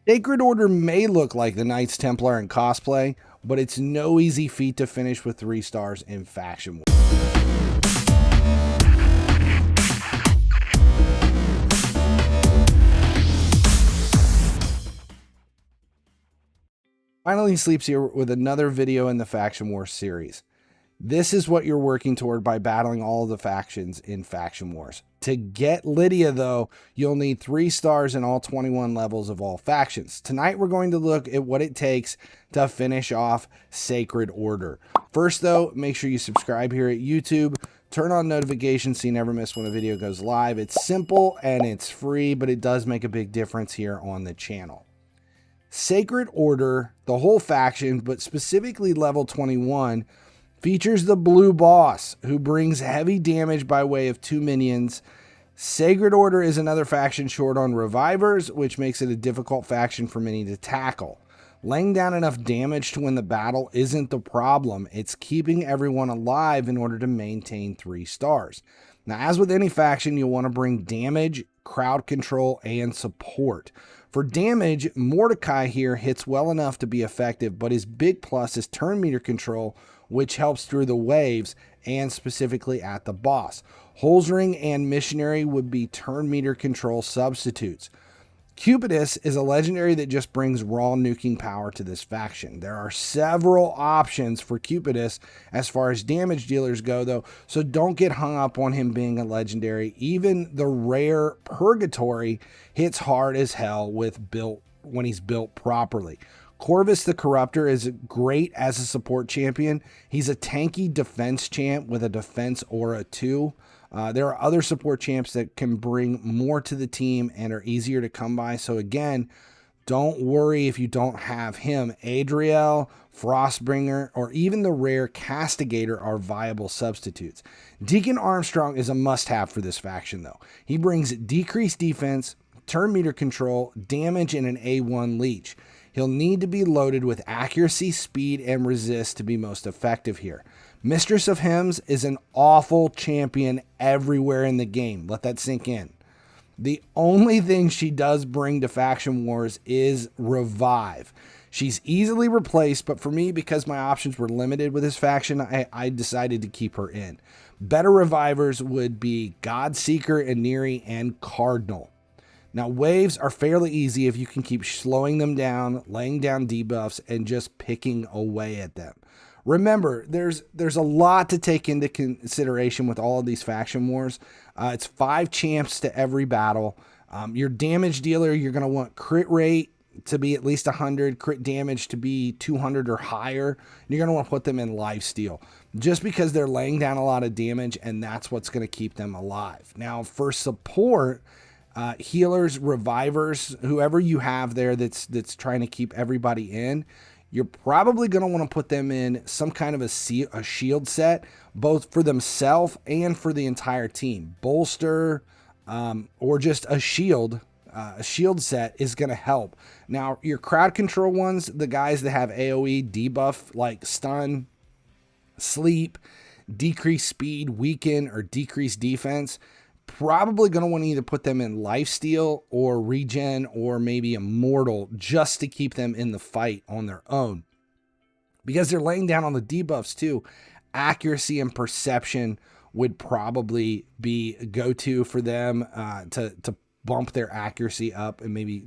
Sacred Order may look like the Knights Templar in cosplay, but it's no easy feat to finish with 3 stars in Faction War. Finally Sleeps here with another video in the Faction Wars series. This is what you're working toward by battling all of the factions in Faction Wars. To get Lydia, though, you'll need 3 stars in all 21 levels of all factions. Tonight, we're going to look at what it takes to finish off Sacred Order. First, though, make sure you subscribe here at YouTube. Turn on notifications so you never miss when a video goes live. It's simple and it's free, but it does make a big difference here on the channel. Sacred Order, the whole faction, but specifically level 21, features the blue boss, who brings heavy damage by way of 2 minions. Sacred Order is another faction short on revivers, which makes it a difficult faction for many to tackle. Laying down enough damage to win the battle isn't the problem. It's keeping everyone alive in order to maintain 3 stars. Now, as with any faction, you'll want to bring damage, crowd control, and support. For damage, Mordecai here hits well enough to be effective, but his big plus is turn meter control, which helps through the waves and specifically at the boss. Holzring and Missionary would be turn meter control substitutes. Cupidus is a legendary that just brings raw nuking power to this faction. There are several options for Cupidus as far as damage dealers go, though, so don't get hung up on him being a legendary. Even the rare Purgatory hits hard as hell when he's built properly. Corvus the Corruptor is great as a support champion. He's a tanky defense champ with a defense aura too. There are other support champs that can bring more to the team and are easier to come by. So again, don't worry if you don't have him. Adriel, Frostbringer, or even the rare Castigator are viable substitutes. Deacon Armstrong is a must-have for this faction though. He brings decreased defense, turn meter control, damage, and an A1 leech. He'll need to be loaded with accuracy, speed, and resist to be most effective here. Mistress of Hymns is an awful champion everywhere in the game. Let that sink in. The only thing she does bring to Faction Wars is revive. She's easily replaced, but for me, because my options were limited with this faction, I decided to keep her in. Better revivers would be Godseeker, Aniri, and Cardinal. Now, waves are fairly easy if you can keep slowing them down, laying down debuffs, and just picking away at them. Remember, there's a lot to take into consideration with all of these faction wars. It's 5 champs to every battle. Your damage dealer, you're going to want crit rate to be at least 100, crit damage to be 200 or higher. You're going to want to put them in lifesteal just because they're laying down a lot of damage, and that's what's going to keep them alive. Now, for support, healers, revivers, whoever you have there that's trying to keep everybody in, you're probably going to want to put them in some kind of a shield set, both for themselves and for the entire team. Bolster or just a shield set is going to help. Now, your crowd control ones, the guys that have AoE debuff like stun, sleep, decrease speed, weaken, or decrease defense, probably going to want to either put them in lifesteal or regen or maybe immortal just to keep them in the fight on their own. Because they're laying down on the debuffs too, accuracy and perception would probably be go-to for them to bump their accuracy up and maybe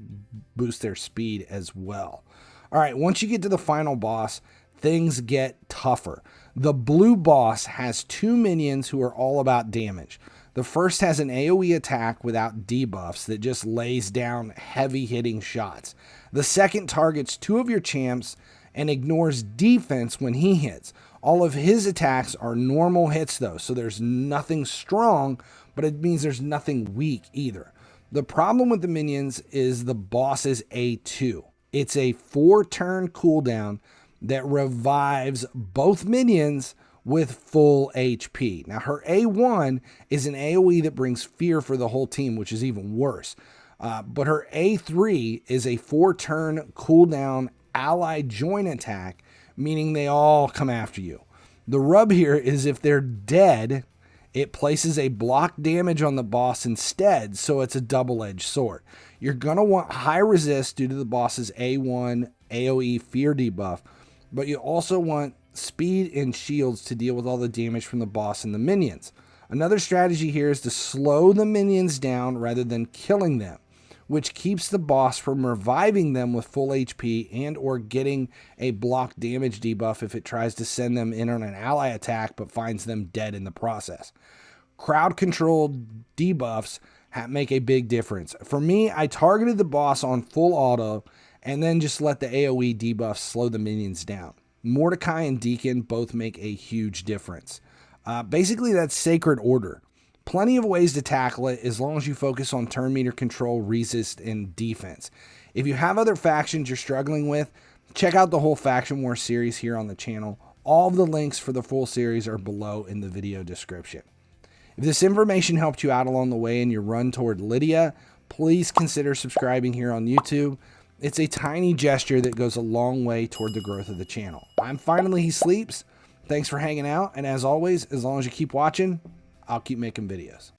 boost their speed as well. All right, once you get to the final boss, things get tougher. The blue boss has 2 minions who are all about damage. The first has an AoE attack without debuffs that just lays down heavy hitting shots. The second targets 2 of your champs and ignores defense when he hits. All of his attacks are normal hits though, so there's nothing strong, but it means there's nothing weak either. The problem with the minions is the boss's A2. It's a 4-turn cooldown that revives both minions with full HP. Now, her A1 is an AoE that brings fear for the whole team, which is even worse. But her A3 is a 4-turn cooldown ally join attack, meaning they all come after you. The rub here is if they're dead, it places a block damage on the boss instead, so it's a double-edged sword. You're going to want high resist due to the boss's A1 AoE fear debuff, but you also want speed and shields to deal with all the damage from the boss and the minions. Another strategy here is to slow the minions down rather than killing them, which keeps the boss from reviving them with full HP and or getting a block damage debuff if it tries to send them in on an ally attack but finds them dead in the process. Crowd controlled debuffs make a big difference. For me, I targeted the boss on full auto and then just let the AoE debuffs slow the minions down. Mordecai and Deacon both make a huge difference. Basically, that's Sacred Order. Plenty of ways to tackle it as long as you focus on turn meter control, resist, and defense. If you have other factions you're struggling with, check out the whole Faction War series here on the channel. All of the links for the full series are below in the video description. If this information helped you out along the way in your run toward Lydia, please consider subscribing here on YouTube. It's a tiny gesture that goes a long way toward the growth of the channel. I'm Finally He Sleeps. Thanks for hanging out, and as always, as long as you keep watching, I'll keep making videos.